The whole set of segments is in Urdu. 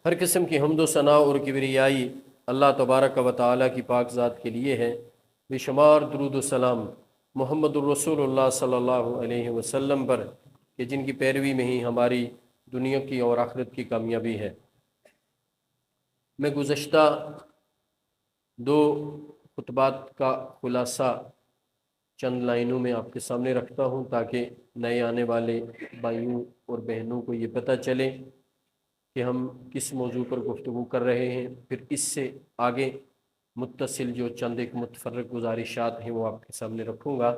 ہر قسم کی حمد و ثنا اور کبریائی اللہ تبارک و تعالیٰ کی پاک ذات کے لیے ہے۔ بے شمار درود و سلام محمد الرسول اللہ صلی اللہ علیہ وسلم پر کہ جن کی پیروی میں ہی ہماری دنیا کی اور آخرت کی کامیابی ہے۔ میں گزشتہ دو خطبات کا خلاصہ چند لائنوں میں آپ کے سامنے رکھتا ہوں تاکہ نئے آنے والے بھائیوں اور بہنوں کو یہ پتہ چلے کہ ہم کس موضوع پر گفتگو کر رہے ہیں، پھر اس سے آگے متصل جو چند ایک متفرق گزارشات ہیں وہ آپ کے سامنے رکھوں گا۔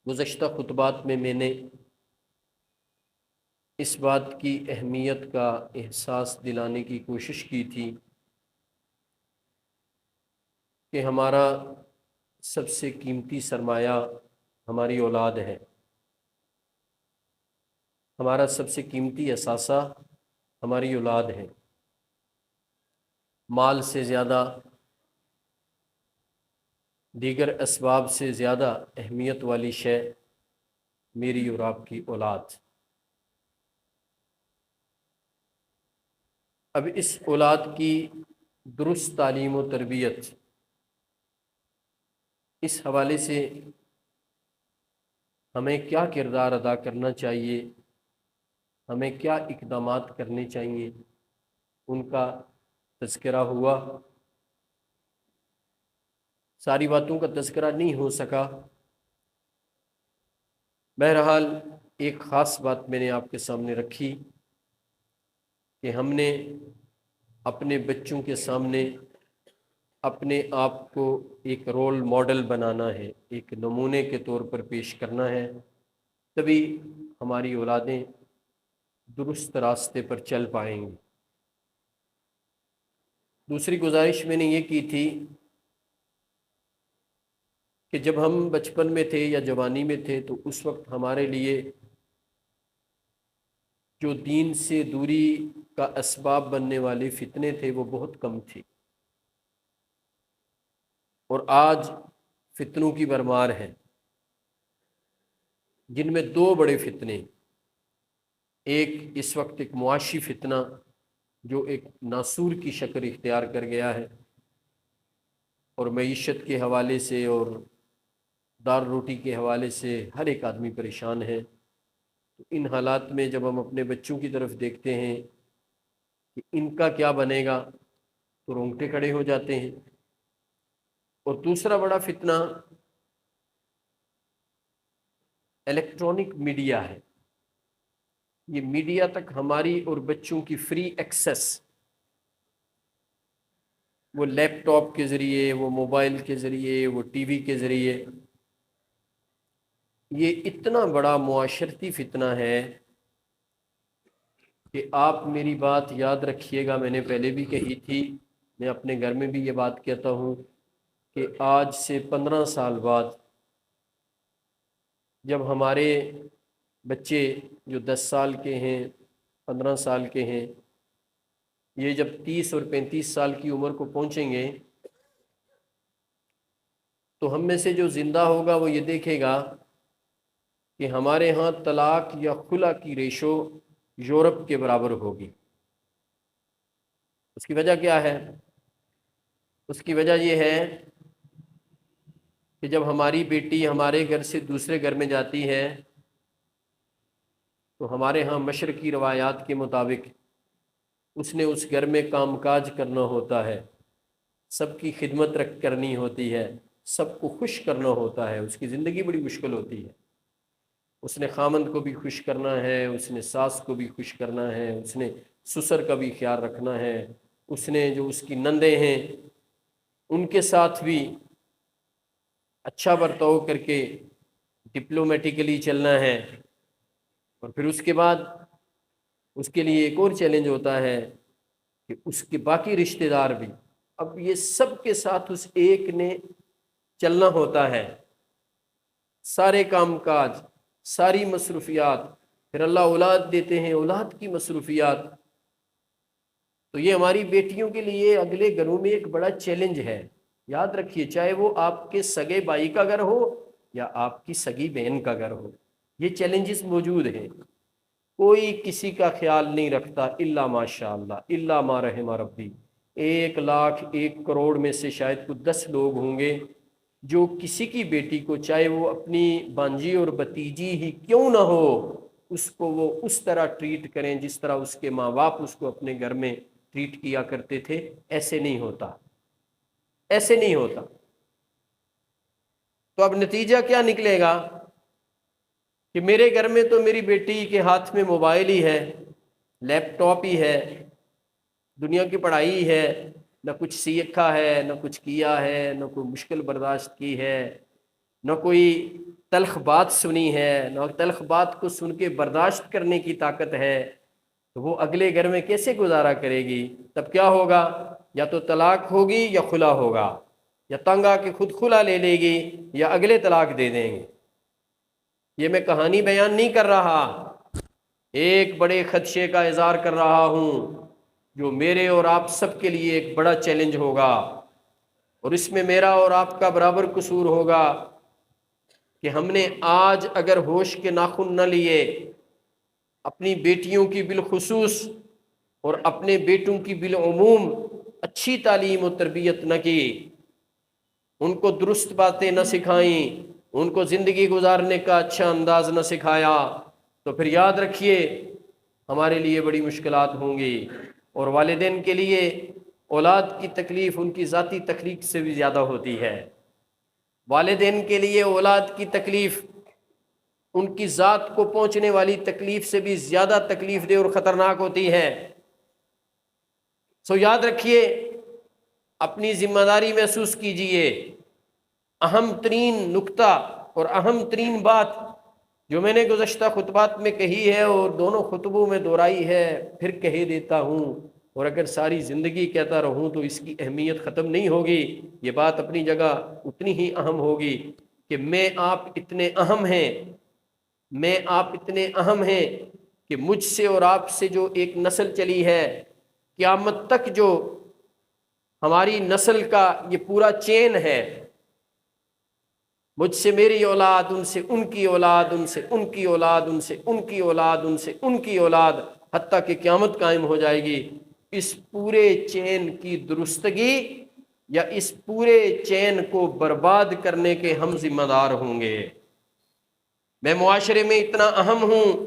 گزشتہ خطبات میں نے اس بات کی اہمیت کا احساس دلانے کی کوشش کی تھی کہ ہمارا سب سے قیمتی سرمایہ ہماری اولاد ہے، ہمارا سب سے قیمتی اثاثہ ہماری اولاد ہے۔ مال سے زیادہ، دیگر اسباب سے زیادہ اہمیت والی شے میری اور آپ کی اولاد۔ اب اس اولاد کی درست تعلیم و تربیت، اس حوالے سے ہمیں کیا کردار ادا کرنا چاہیے، ہمیں کیا اقدامات کرنے چاہیے، ان کا تذکرہ ہوا۔ ساری باتوں کا تذکرہ نہیں ہو سکا، بہرحال ایک خاص بات میں نے آپ کے سامنے رکھی کہ ہم نے اپنے بچوں کے سامنے اپنے آپ کو ایک رول ماڈل بنانا ہے، ایک نمونے کے طور پر پیش کرنا ہے، تبھی ہماری اولادیں درست راستے پر چل پائیں گی۔ دوسری گزارش میں نے یہ کی تھی کہ جب ہم بچپن میں تھے یا جوانی میں تھے تو اس وقت ہمارے لیے جو دین سے دوری کا اسباب بننے والے فتنے تھے وہ بہت کم تھے، اور آج فتنوں کی بھرمار ہے، جن میں دو بڑے فتنے، ایک اس وقت ایک معاشی فتنہ جو ایک ناسور کی شکل اختیار کر گیا ہے اور معیشت کے حوالے سے اور دار روٹی کے حوالے سے ہر ایک آدمی پریشان ہے۔ تو ان حالات میں جب ہم اپنے بچوں کی طرف دیکھتے ہیں کہ ان کا کیا بنے گا تو رونگٹے کھڑے ہو جاتے ہیں۔ اور دوسرا بڑا فتنہ الیکٹرانک میڈیا ہے۔ یہ میڈیا تک ہماری اور بچوں کی فری ایکسس، وہ لیپ ٹاپ کے ذریعے، وہ موبائل کے ذریعے، وہ ٹی وی کے ذریعے، یہ اتنا بڑا معاشرتی فتنہ ہے کہ آپ میری بات یاد رکھیے گا، میں نے پہلے بھی کہی تھی، میں اپنے گھر میں بھی یہ بات کہتا ہوں کہ آج سے 15 سال بعد جب ہمارے بچے جو 10 سال کے ہیں، 15 سال کے ہیں، یہ جب 30 اور 35 سال کی عمر کو پہنچیں گے تو ہم میں سے جو زندہ ہوگا وہ یہ دیکھے گا کہ ہمارے ہاں طلاق یا خلا کی ریشو یورپ کے برابر ہوگی۔ اس کی وجہ کیا ہے؟ اس کی وجہ یہ ہے کہ جب ہماری بیٹی ہمارے گھر سے دوسرے گھر میں جاتی ہے تو ہمارے ہاں مشرقی روایات کے مطابق اس نے اس گھر میں کام کاج کرنا ہوتا ہے، سب کی خدمت کرنی ہوتی ہے، سب کو خوش کرنا ہوتا ہے، اس کی زندگی بڑی مشکل ہوتی ہے۔ اس نے خامند کو بھی خوش کرنا ہے، اس نے ساس کو بھی خوش کرنا ہے، اس نے سسر کا بھی خیال رکھنا ہے، اس نے جو اس کی نندیں ہیں ان کے ساتھ بھی اچھا برتاؤ کر کے ڈپلومیٹیکلی چلنا ہے۔ اور پھر اس کے بعد اس کے لیے ایک اور چیلنج ہوتا ہے کہ اس کے باقی رشتہ دار بھی، اب یہ سب کے ساتھ اس ایک نے چلنا ہوتا ہے، سارے کام کاج، ساری مصروفیات، پھر اللہ اولاد دیتے ہیں، اولاد کی مصروفیات۔ تو یہ ہماری بیٹیوں کے لیے اگلے گھروں میں ایک بڑا چیلنج ہے۔ یاد رکھیے، چاہے وہ آپ کے سگے بھائی کا گھر ہو یا آپ کی سگی بہن کا گھر ہو، یہ چیلنجز موجود ہیں۔ کوئی کسی کا خیال نہیں رکھتا الا ماشاء اللہ الا ما رحم ربی۔ 1,00,000 1,00,00,000 میں سے شاید کچھ 10 لوگ ہوں گے جو کسی کی بیٹی کو، چاہے وہ اپنی بانجی اور بھتیجی ہی کیوں نہ ہو، اس کو وہ اس طرح ٹریٹ کریں جس طرح اس کے ماں باپ اس کو اپنے گھر میں ٹریٹ کیا کرتے تھے۔ ایسے نہیں ہوتا، ایسے نہیں ہوتا۔ تو اب نتیجہ کیا نکلے گا کہ میرے گھر میں تو میری بیٹی کے ہاتھ میں موبائل ہی ہے، لیپ ٹاپ ہی ہے، دنیا کی پڑھائی ہے، نہ کچھ سیکھا ہے، نہ کچھ کیا ہے، نہ کوئی مشکل برداشت کی ہے، نہ کوئی تلخ بات سنی ہے، نہ تلخ بات کو سن کے برداشت کرنے کی طاقت ہے، تو وہ اگلے گھر میں کیسے گزارا کرے گی؟ تب کیا ہوگا؟ یا تو طلاق ہوگی یا خلا ہوگا، یا تنگ آ کے خود خلا لے لے گی یا اگلے طلاق دے دیں گے۔ یہ میں کہانی بیان نہیں کر رہا، ایک بڑے خدشے کا اظہار کر رہا ہوں جو میرے اور آپ سب کے لیے ایک بڑا چیلنج ہوگا، اور اس میں میرا اور آپ کا برابر قصور ہوگا کہ ہم نے آج اگر ہوش کے ناخن نہ لیے، اپنی بیٹیوں کی بالخصوص اور اپنے بیٹوں کی بالعموم اچھی تعلیم و تربیت نہ کی، ان کو درست باتیں نہ سکھائیں، ان کو زندگی گزارنے کا اچھا انداز نہ سکھایا، تو پھر یاد رکھیے ہمارے لیے بڑی مشکلات ہوں گی۔ اور والدین کے لیے اولاد کی تکلیف ان کی ذاتی تخلیق سے بھی زیادہ ہوتی ہے۔ والدین کے لیے اولاد کی تکلیف ان کی ذات کو پہنچنے والی تکلیف سے بھی زیادہ تکلیف دہ اور خطرناک ہوتی ہے۔ سو یاد رکھیے، اپنی ذمہ داری محسوس کیجئے۔ اہم ترین نکتہ اور اہم ترین بات جو میں نے گزشتہ خطبات میں کہی ہے اور دونوں خطبوں میں دہرائی ہے، پھر کہہ دیتا ہوں، اور اگر ساری زندگی کہتا رہوں تو اس کی اہمیت ختم نہیں ہوگی۔ یہ بات اپنی جگہ اتنی ہی اہم ہوگی کہ میں آپ اتنے اہم ہیں، میں آپ اتنے اہم ہیں کہ مجھ سے اور آپ سے جو ایک نسل چلی ہے، قیامت تک جو ہماری نسل کا یہ پورا چین ہے، مجھ سے میری اولاد، ان سے ان کی اولاد، ان سے ان کی اولاد، ان سے ان کی اولاد، ان سے ان کی اولاد، حتیٰ کہ قیامت قائم ہو جائے گی۔ اس پورے چین کی درستگی یا اس پورے چین کو برباد کرنے کے ہم ذمہ دار ہوں گے۔ میں معاشرے میں اتنا اہم ہوں،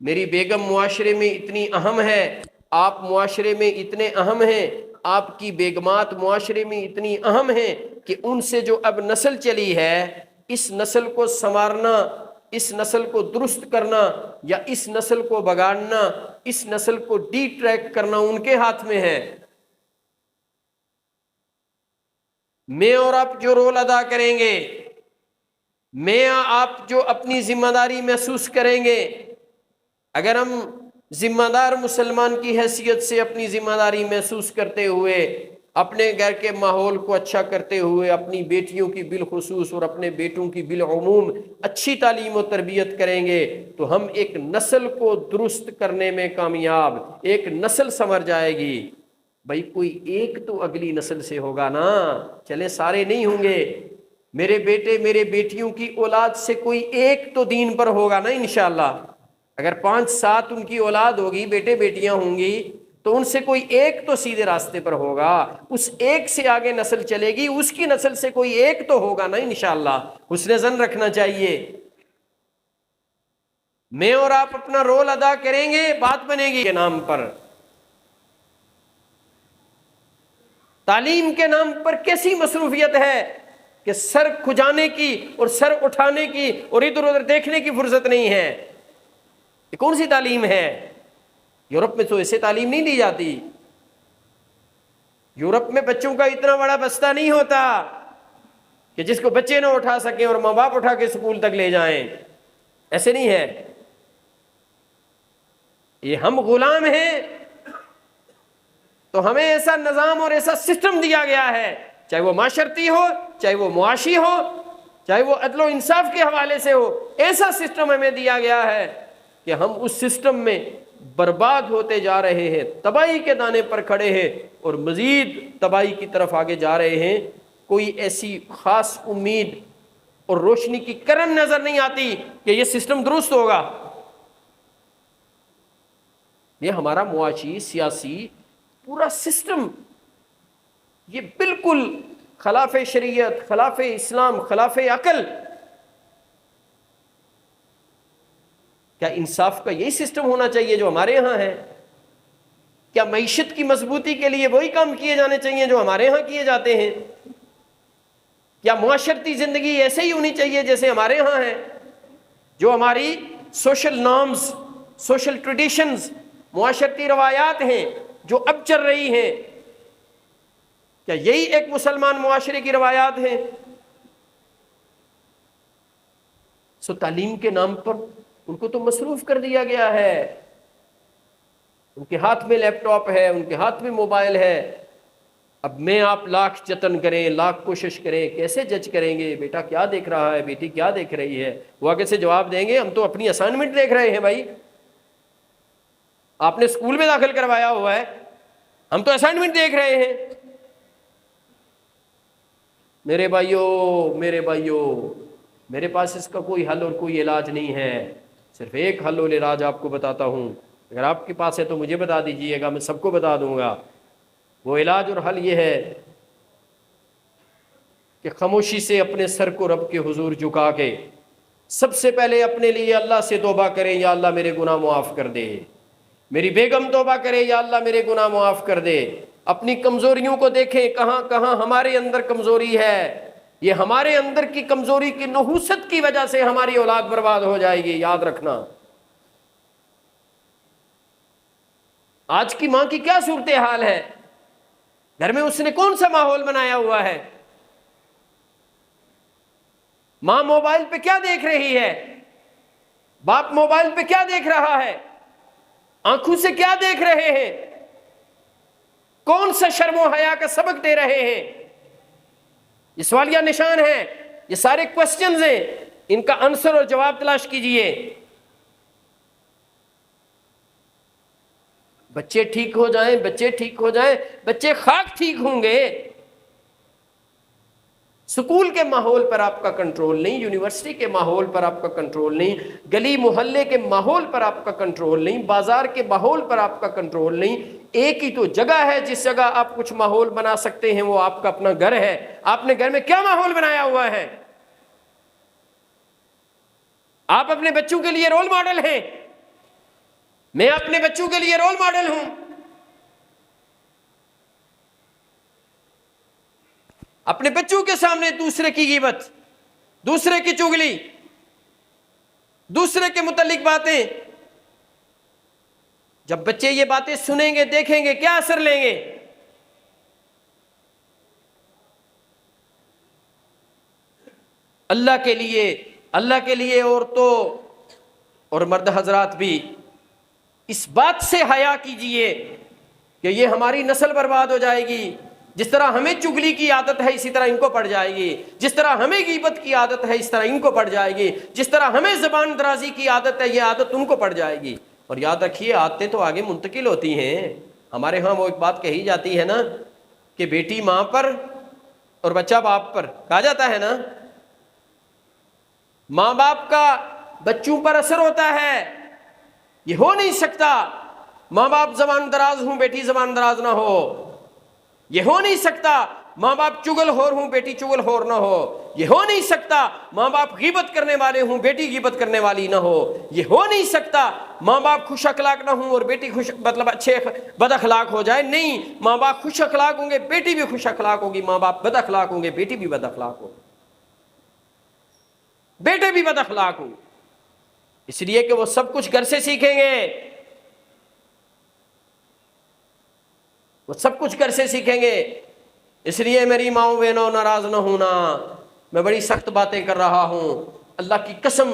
میری بیگم معاشرے میں اتنی اہم ہے، آپ معاشرے میں اتنے اہم ہیں، آپ کی بیگمات معاشرے میں اتنی اہم ہیں کہ ان سے جو اب نسل چلی ہے، اس نسل کو سنوارنا، اس نسل کو درست کرنا یا اس نسل کو بگاڑنا، اس نسل کو ڈی ٹریک کرنا ان کے ہاتھ میں ہے۔ میں اور آپ جو رول ادا کریں گے، میں آپ جو اپنی ذمہ داری محسوس کریں گے، اگر ہم ذمہ دار مسلمان کی حیثیت سے اپنی ذمہ داری محسوس کرتے ہوئے، اپنے گھر کے ماحول کو اچھا کرتے ہوئے، اپنی بیٹیوں کی بالخصوص اور اپنے بیٹوں کی بالعموم اچھی تعلیم و تربیت کریں گے، تو ہم ایک نسل کو درست کرنے میں کامیاب، ایک نسل سنور جائے گی۔ بھائی کوئی ایک تو اگلی نسل سے ہوگا نا، چلے سارے نہیں ہوں گے، میرے بیٹے میرے بیٹیوں کی اولاد سے کوئی ایک تو دین پر ہوگا نا انشاءاللہ۔ اگر 5-7 ان کی اولاد ہوگی، بیٹے بیٹیاں ہوں گی، تو ان سے کوئی ایک تو سیدھے راستے پر ہوگا، اس ایک سے آگے نسل چلے گی، اس کی نسل سے کوئی ایک تو ہوگا نا انشاءاللہ۔ حسن ظن رکھنا چاہیے۔ میں اور آپ اپنا رول ادا کریں گے، بات بنے گی کے نام پر۔ تعلیم کے نام پر کیسی مصروفیت ہے کہ سر کھجانے کی اور سر اٹھانے کی اور ادھر ادھر دیکھنے کی فرصت نہیں ہے۔ یہ کون سی تعلیم ہے؟ یورپ میں تو ایسے تعلیم نہیں دی جاتی۔ یورپ میں بچوں کا اتنا بڑا بستہ نہیں ہوتا کہ جس کو بچے نہ اٹھا سکیں اور ماں باپ اٹھا کے اسکول تک لے جائیں، ایسے نہیں ہے۔ یہ ہم غلام ہیں، تو ہمیں ایسا نظام اور ایسا سسٹم دیا گیا ہے، چاہے وہ معاشرتی ہو، چاہے وہ معاشی ہو، چاہے وہ عدل و انصاف کے حوالے سے ہو، ایسا سسٹم ہمیں دیا گیا ہے کہ ہم اس سسٹم میں برباد ہوتے جا رہے ہیں، تباہی کے دانے پر کھڑے ہیں اور مزید تباہی کی طرف آگے جا رہے ہیں۔ کوئی ایسی خاص امید اور روشنی کی کرن نظر نہیں آتی کہ یہ سسٹم درست ہوگا۔ یہ ہمارا معاشی سیاسی پورا سسٹم یہ بالکل خلاف شریعت، خلاف اسلام، خلاف عقل. کیا انصاف کا یہی سسٹم ہونا چاہیے جو ہمارے ہاں ہے؟ کیا معیشت کی مضبوطی کے لیے وہی کام کیے جانے چاہیے جو ہمارے ہاں کیے جاتے ہیں؟ کیا معاشرتی زندگی ایسے ہی ہونی چاہیے جیسے ہمارے ہاں ہے؟ جو ہماری سوشل نارمز، سوشل ٹریڈیشنز، معاشرتی روایات ہیں جو اب چل رہی ہیں، کیا یہی ایک مسلمان معاشرے کی روایات ہیں؟ تعلیم کے نام پر ان کو تو مصروف کر دیا گیا ہے. ان کے ہاتھ میں لیپ ٹاپ ہے، ان کے ہاتھ میں موبائل ہے. اب میں آپ لاکھ جتن کریں، لاکھ کوشش کریں، کیسے جج کریں گے بیٹا کیا دیکھ رہا ہے، بیٹی کیا دیکھ رہی ہے؟ وہ آگے سے جواب دیں گے ہم تو اپنی اسائنمنٹ دیکھ رہے ہیں. بھائی آپ نے اسکول میں داخل کروایا ہوا ہے، ہم تو اسائنمنٹ دیکھ رہے ہیں. میرے بھائیوں میرے پاس اس کا کوئی حل اور کوئی علاج نہیں ہے. صرف ایک حل اور علاج آپ کو بتاتا ہوں. اگر آپ کے پاس ہے تو مجھے بتا دیجئے گا، میں سب کو بتا دوں گا. وہ علاج اور حل یہ ہے کہ خاموشی سے اپنے سر کو رب کے حضور جھکا کے سب سے پہلے اپنے لیے اللہ سے توبہ کریں، یا اللہ میرے گناہ معاف کر دے. میری بیگم توبہ کرے، یا اللہ میرے گناہ معاف کر دے. اپنی کمزوریوں کو دیکھیں، کہاں کہاں ہمارے اندر کمزوری ہے. یہ ہمارے اندر کی کمزوری کی نحوست کی وجہ سے ہماری اولاد برباد ہو جائے گی، یاد رکھنا. آج کی ماں کی کیا صورتحال ہے؟ گھر میں اس نے کون سا ماحول بنایا ہوا ہے؟ ماں موبائل پہ کیا دیکھ رہی ہے؟ باپ موبائل پہ کیا دیکھ رہا ہے؟ آنکھوں سے کیا دیکھ رہے ہیں؟ کون سا شرم و حیا کا سبق دے رہے ہیں؟ یہ سوالیہ نشان ہیں، یہ سارے کوسچنز ہیں. ان کا آنسر اور جواب تلاش کیجئے. بچے ٹھیک ہو جائیں، بچے ٹھیک ہو جائیں، بچے خاک ٹھیک ہوں گے. سکول کے ماحول پر آپ کا کنٹرول نہیں، یونیورسٹی کے ماحول پر آپ کا کنٹرول نہیں، گلی محلے کے ماحول پر آپ کا کنٹرول نہیں، بازار کے ماحول پر آپ کا کنٹرول نہیں. ایک ہی تو جگہ ہے جس جگہ آپ کچھ ماحول بنا سکتے ہیں، وہ آپ کا اپنا گھر ہے. آپ نے گھر میں کیا ماحول بنایا ہوا ہے؟ آپ اپنے بچوں کے لیے رول ماڈل ہیں. میں اپنے بچوں کے لیے رول ماڈل ہوں. اپنے بچوں کے سامنے دوسرے کی غیبت، دوسرے کی چغلی، دوسرے کے متعلق باتیں، جب بچے یہ باتیں سنیں گے، دیکھیں گے، کیا اثر لیں گے؟ اللہ کے لیے عورتوں اور مرد حضرات بھی اس بات سے حیا کیجئے کہ یہ ہماری نسل برباد ہو جائے گی. جس طرح ہمیں چغلی کی عادت ہے اسی طرح ان کو پڑ جائے گی. جس طرح ہمیں غیبت کی عادت ہے اس طرح ان کو پڑ جائے گی. جس طرح ہمیں زبان درازی کی عادت ہے یہ عادت ان کو پڑ جائے گی. اور یاد رکھیے عادتیں تو آگے منتقل ہوتی ہیں. ہمارے ہاں وہ ایک بات کہی جاتی ہے نا کہ بیٹی ماں پر اور بچہ باپ پر. کہا جاتا ہے نا ماں باپ کا بچوں پر اثر ہوتا ہے. یہ ہو نہیں سکتا ماں باپ زبان دراز ہوں بیٹی زبان دراز نہ ہو. یہ ہو نہیں سکتا ماں باپ چگل خور ہوں بیٹی چگل خور نہ ہو. یہ ہو نہیں سکتا ماں باپ غیبت کرنے والے ہوں بیٹی غیبت کرنے والی نہ ہو. یہ ہو نہیں سکتا ماں باپ خوش اخلاق نہ ہوں اور بیٹی اچھے بد اخلاق ہو جائے. نہیں، ماں باپ خوش اخلاق ہوں گے بیٹی بھی خوش اخلاق ہوگی، ماں باپ بد اخلاق ہوں گے بیٹی بھی بد اخلاق ہوگی، بیٹے بھی بد اخلاق ہوں. اس لیے کہ وہ سب کچھ گھر سے سیکھیں گے، وہ سب کچھ گھر سے سیکھیں گے. اس لیے میری ماؤں بہنوں ناراض نہ ہونا، میں بڑی سخت باتیں کر رہا ہوں. اللہ کی قسم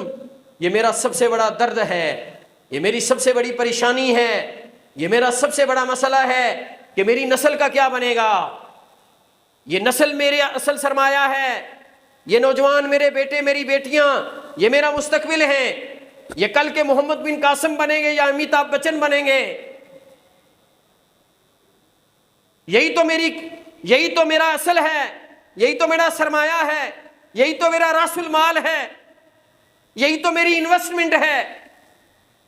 یہ میرا سب سے بڑا درد ہے، یہ میری سب سے بڑی پریشانی ہے، یہ میرا سب سے بڑا مسئلہ ہے کہ میری نسل کا کیا بنے گا. یہ نسل میرے اصل سرمایہ ہے. یہ نوجوان میرے بیٹے میری بیٹیاں یہ میرا مستقبل ہیں. یہ کل کے محمد بن قاسم بنیں گے یا امیتابھ بچن بنیں گے. یہی تو میرا اصل ہے، یہی تو میرا سرمایہ ہے، یہی تو میرا راس المال ہے، یہی تو میری انویسٹمنٹ ہے.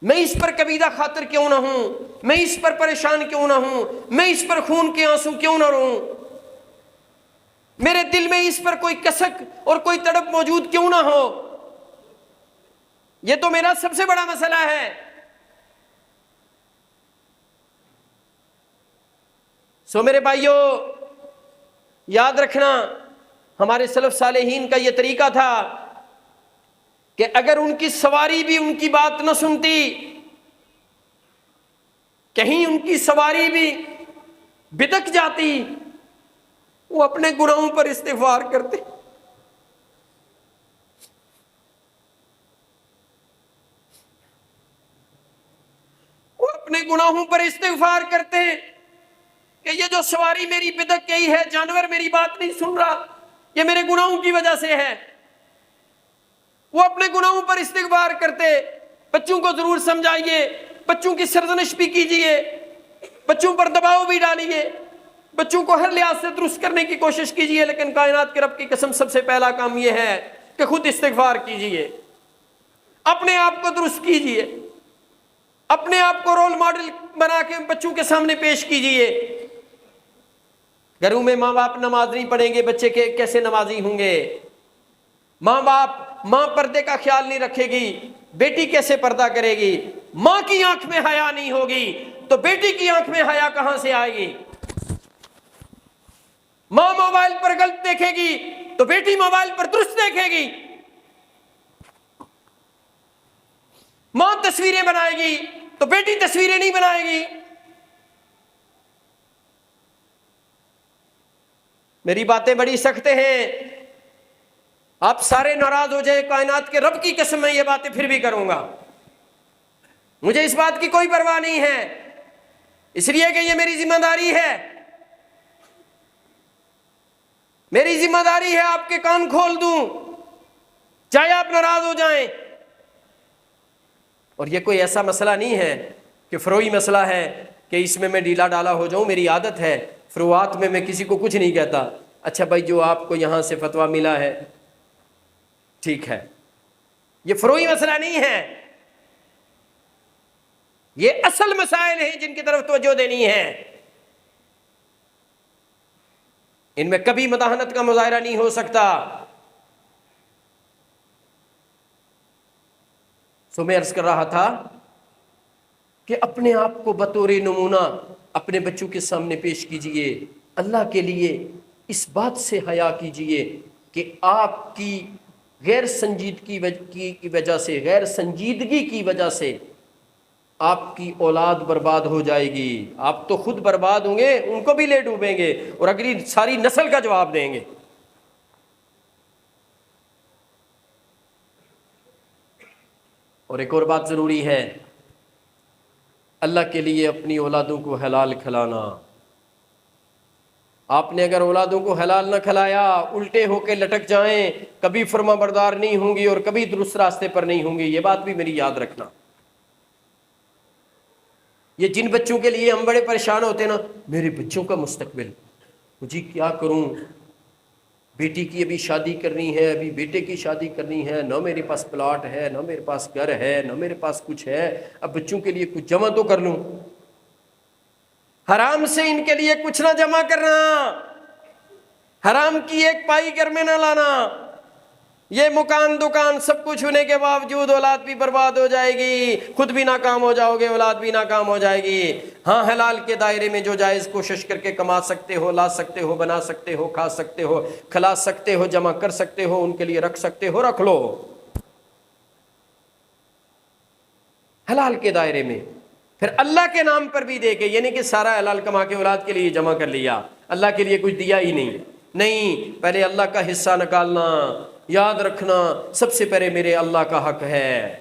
میں اس پر کبیدہ خاطر کیوں نہ ہوں، میں اس پر پریشان کیوں نہ ہوں، میں اس پر خون کے آنسو کیوں نہ روں، میرے دل میں اس پر کوئی کسک اور کوئی تڑپ موجود کیوں نہ ہو. یہ تو میرا سب سے بڑا مسئلہ ہے. سو میرے بھائیوں، یاد رکھنا ہمارے سلف صالحین کا یہ طریقہ تھا کہ اگر ان کی سواری بھی ان کی بات نہ سنتی، کہیں ان کی سواری بھی بدک جاتی، وہ اپنے گناہوں پر استغفار کرتے. وہ اپنے گناہوں پر استغفار کرتے کہ یہ جو سواری میری بدک گئی ہے، جانور میری بات نہیں سن رہا، یہ میرے گناہوں کی وجہ سے ہے. وہ اپنے گناہوں پر استغفار کرتے. بچوں کو ضرور سمجھائیے، بچوں کی سرزنش بھی کیجیے، بچوں پر دباؤ بھی ڈالیے، بچوں کو ہر لحاظ سے درست کرنے کی کوشش کیجیے، لیکن کائنات کے رب کی قسم سب سے پہلا کام یہ ہے کہ خود استغفار کیجیے، اپنے آپ کو درست کیجیے، اپنے آپ کو رول ماڈل بنا کے بچوں کے سامنے پیش کیجیے. گھروں میں ماں باپ نماز نہیں پڑھیں گے، بچے کیسے نمازی ہوں گے؟ ماں پردے کا خیال نہیں رکھے گی، بیٹی کیسے پردہ کرے گی؟ ماں کی آنکھ میں حیا نہیں ہوگی تو بیٹی کی آنکھ میں حیا کہاں سے آئے گی؟ ماں موبائل پر غلط دیکھے گی تو بیٹی موبائل پر درست دیکھے گی. ماں تصویریں بنائے گی تو بیٹی تصویریں نہیں بنائے گی. میری باتیں بڑی سخت ہیں، آپ سارے ناراض ہو جائیں، کائنات کے رب کی قسم میں یہ باتیں پھر بھی کروں گا. مجھے اس بات کی کوئی پرواہ نہیں ہے، اس لیے کہ یہ میری ذمہ داری ہے. میری ذمہ داری ہے آپ کے کان کھول دوں چاہے آپ ناراض ہو جائیں. اور یہ کوئی ایسا مسئلہ نہیں ہے کہ فروئی مسئلہ ہے کہ اس میں ڈھیلا ڈالا ہو جاؤں. میری عادت ہے فروعات میں کسی کو کچھ نہیں کہتا. اچھا بھائی، جو آپ کو یہاں سے فتویٰ ملا ہے ٹھیک ہے، یہ فروئی مسئلہ نہیں ہے، یہ اصل مسائل ہیں جن کی طرف توجہ دینی ہے. ان میں کبھی مداحنت کا مظاہرہ نہیں ہو سکتا. سو میں عرض کر رہا تھا کہ اپنے آپ کو بطور نمونہ اپنے بچوں کے سامنے پیش کیجئے. اللہ کے لیے اس بات سے حیا کیجئے کہ آپ کی غیر سنجیدگی کی وجہ سے، غیر سنجیدگی کی وجہ سے آپ کی اولاد برباد ہو جائے گی. آپ تو خود برباد ہوں گے، ان کو بھی لے ڈوبیں گے اور اگلی ساری نسل کا جواب دیں گے. اور ایک اور بات ضروری ہے، اللہ کے لیے اپنی اولادوں کو حلال کھلانا. آپ نے اگر اولادوں کو حلال نہ کھلایا، الٹے ہو کے لٹک جائیں، کبھی فرما بردار نہیں ہوں گی اور کبھی درست راستے پر نہیں ہوں گی. یہ بات بھی میری یاد رکھنا. یہ جن بچوں کے لیے ہم بڑے پریشان ہوتے ہیں نا، میرے بچوں کا مستقبل، مجھے کیا کروں، بیٹی کی ابھی شادی کرنی ہے، ابھی بیٹے کی شادی کرنی ہے، نہ میرے پاس پلاٹ ہے، نہ میرے پاس گھر ہے، نہ میرے پاس کچھ ہے، اب بچوں کے لیے کچھ جمع تو کر لوں. حرام سے ان کے لیے کچھ نہ جمع کرنا، حرام کی ایک پائی گھر میں نہ لانا. یہ مکان دکان سب کچھ ہونے کے باوجود اولاد بھی برباد ہو جائے گی، خود بھی ناکام ہو جاؤ گے، اولاد بھی ناکام ہو جائے گی. ہاں، حلال کے دائرے میں جو جائز کوشش کر کے کما سکتے ہو، لا سکتے ہو، بنا سکتے ہو، کھا سکتے ہو، کھلا سکتے ہو، جمع کر سکتے ہو، ان کے لیے رکھ سکتے ہو، رکھ لو حلال کے دائرے میں. پھر اللہ کے نام پر بھی دے کے، یعنی کہ سارا حلال کما کے اولاد کے لیے جمع کر لیا، اللہ کے لیے کچھ دیا ہی نہیں. پہلے اللہ کا حصہ نکالنا. یاد رکھنا، سب سے پہلے میرے اللہ کا حق ہے،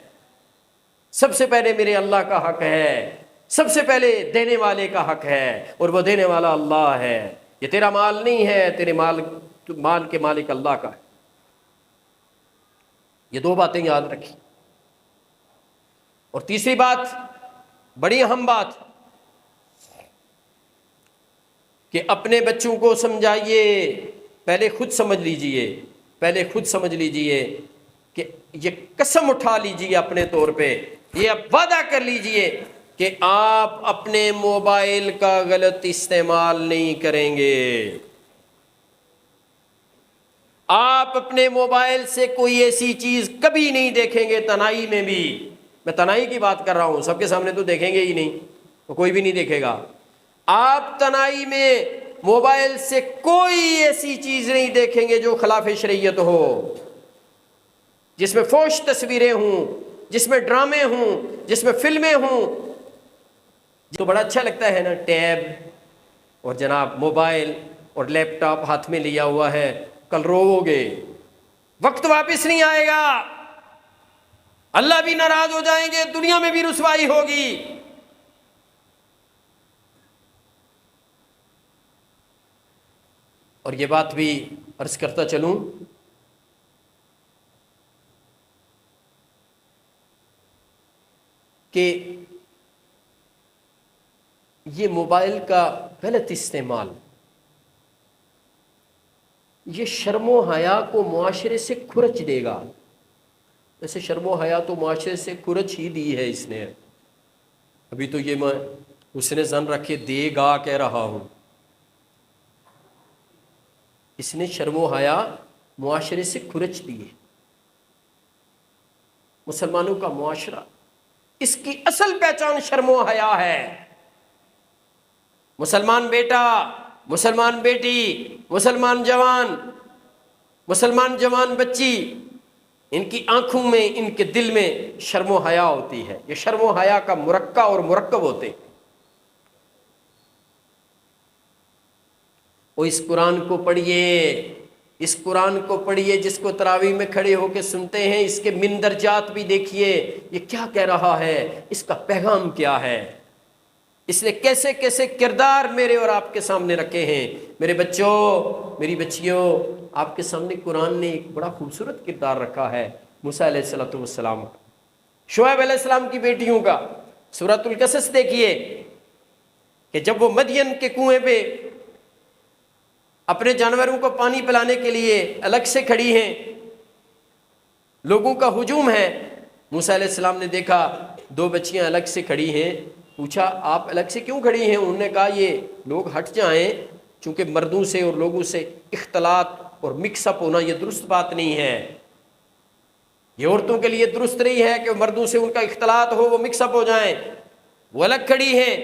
سب سے پہلے میرے اللہ کا حق ہے، سب سے پہلے دینے والے کا حق ہے، اور وہ دینے والا اللہ ہے. یہ تیرا مال نہیں ہے، تیرے مال کے مالک اللہ کا ہے. یہ دو باتیں یاد رکھی. اور تیسری بات، بڑی اہم بات، کہ اپنے بچوں کو سمجھائیے، پہلے خود سمجھ لیجئے کہ یہ قسم اٹھا لیجئے اپنے طور پہ یہ اب وعدہ کر لیجئے کہ آپ اپنے موبائل کا غلط استعمال نہیں کریں گے، آپ اپنے موبائل سے کوئی ایسی چیز کبھی نہیں دیکھیں گے، تنہائی میں بھی، میں تنہائی کی بات کر رہا ہوں، سب کے سامنے تو دیکھیں گے ہی نہیں، تو کوئی بھی نہیں دیکھے گا، آپ تنہائی میں موبائل سے کوئی ایسی چیز نہیں دیکھیں گے جو خلاف شریعت ہو، جس میں فحش تصویریں ہوں، جس میں ڈرامے ہوں، جس میں فلمیں ہوں۔ تو بڑا اچھا لگتا ہے نا، ٹیب اور جناب موبائل اور لیپ ٹاپ ہاتھ میں لیا ہوا ہے، کل رو گے، وقت واپس نہیں آئے گا، اللہ بھی ناراض ہو جائیں گے، دنیا میں بھی رسوائی ہوگی۔ اور یہ بات بھی عرض کرتا چلوں کہ یہ موبائل کا غلط استعمال، یہ شرم و حیا کو معاشرے سے کھرچ دے گا، ویسے شرم و حیا تو معاشرے سے کھرچ ہی دی ہے اس نے، ابھی تو یہ میں اس نے زن رکھے دے گا کہہ رہا ہوں، اس نے شرم و حیا معاشرے سے کھرچ دی ہے۔ مسلمانوں کا معاشرہ، اس کی اصل پہچان شرم و حیا ہے۔ مسلمان بیٹا، مسلمان بیٹی، مسلمان جوان بچی، ان کی آنکھوں میں، ان کے دل میں شرم و حیا ہوتی ہے، یہ شرم و حیا کا مرقع اور مرکب ہوتے ہیں۔ وہ اس قرآن کو پڑھیے، اس قرآن کو پڑھیے جس کو تراویح میں کھڑے ہو کے سنتے ہیں، اس کے مندرجات بھی دیکھیے، یہ کیا کہہ رہا ہے، اس کا پیغام کیا ہے، اس نے کیسے کیسے کردار میرے اور آپ کے سامنے رکھے ہیں۔ میرے بچوں، میری بچیوں، آپ کے سامنے قرآن نے ایک بڑا خوبصورت کردار رکھا ہے موسیٰ علیہ السلام کا، شعیب علیہ السلام کی بیٹیوں کا۔ سورۃ القصص دیکھیے کہ جب وہ مدین کے کنویں پہ اپنے جانوروں کو پانی پلانے کے لیے الگ سے کھڑی ہیں، لوگوں کا ہجوم ہے، موسیٰ علیہ السلام نے دیکھا دو بچیاں الگ سے کھڑی ہیں، پوچھا آپ الگ سے کیوں کھڑی ہیں؟ انہوں نے کہا یہ لوگ ہٹ جائیں، چونکہ مردوں سے اور لوگوں سے اختلاط اور مکس اپ ہونا یہ درست بات نہیں ہے، یہ عورتوں کے لیے درست نہیں ہے کہ مردوں سے ان کا اختلاط ہو، وہ مکس اپ ہو جائیں۔ وہ الگ کھڑی ہیں،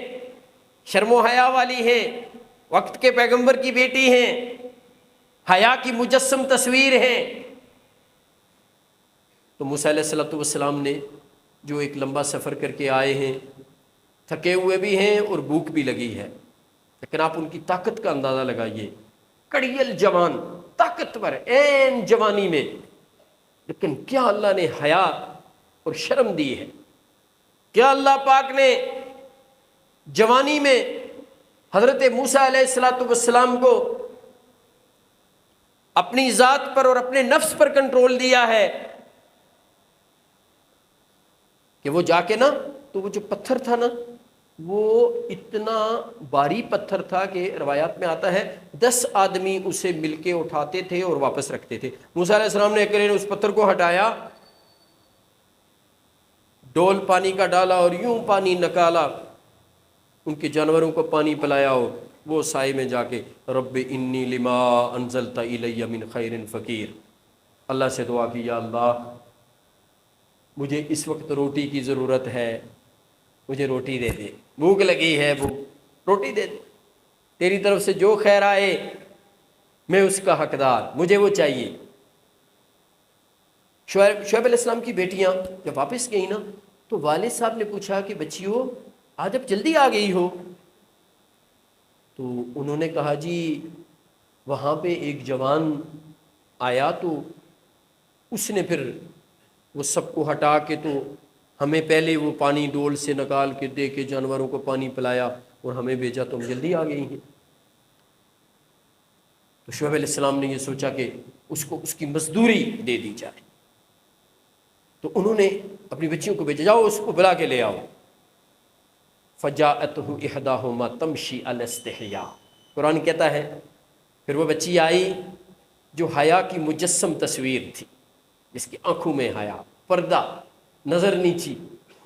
شرم و حیا والی ہیں، وقت کے پیغمبر کی بیٹی ہیں، حیا کی مجسم تصویر ہیں۔ تو موسیٰ علیہ السلام نے جو ایک لمبا سفر کر کے آئے ہیں، تھکے ہوئے بھی ہیں اور بھوک بھی لگی ہے، لیکن آپ ان کی طاقت کا اندازہ لگائیے، کڑیل جوان، طاقتور، عین جوانی میں، لیکن کیا اللہ نے حیا اور شرم دی ہے، کیا اللہ پاک نے جوانی میں حضرت موسیٰ علیہ السلام کو اپنی ذات پر اور اپنے نفس پر کنٹرول دیا ہے کہ وہ جا کے نا، تو وہ جو پتھر تھا نا، وہ اتنا بھاری پتھر تھا کہ روایات میں آتا ہے 10 آدمی اسے مل کے اٹھاتے تھے اور واپس رکھتے تھے۔ موسیٰ علیہ السلام نے اکیلے نے اس پتھر کو ہٹایا، ڈول پانی کا ڈالا اور یوں پانی نکالا، ان کے جانوروں کو پانی پلایا، ہو وہ سائے میں جا کے رب انی لما انزلت الی من خیر فقیر، اللہ سے دعا کی یا اللہ مجھے اس وقت روٹی کی ضرورت ہے، مجھے روٹی دے دے، بھوک لگی ہے، روٹی دے دے، تیری طرف سے جو خیر آئے میں اس کا حقدار، مجھے وہ چاہیے۔ شعیب علیہ السلام کی بیٹیاں جب واپس گئی نا، تو والد صاحب نے پوچھا کہ بچیوں آج اب جلدی آ گئی ہو؟ تو انہوں نے کہا جی وہاں پہ ایک جوان آیا تو اس نے پھر وہ سب کو ہٹا کے تو ہمیں پہلے وہ پانی ڈول سے نکال کے دے کے جانوروں کو پانی پلایا اور ہمیں بھیجا، تو ہم جلدی آ گئی ہیں۔ تو شعیب علیہ السلام نے یہ سوچا کہ اس کو اس کی مزدوری دے دی جائے، تو انہوں نے اپنی بچیوں کو بھیجا، جاؤ اس کو بلا کے لے آؤ۔ فجاءتہ احداہما تمشی علی استحیاء، قرآن کہتا ہے پھر وہ بچی آئی جو حیا کی مجسم تصویر تھی، جس کی آنکھوں میں حیا، پردہ، نظر نیچی،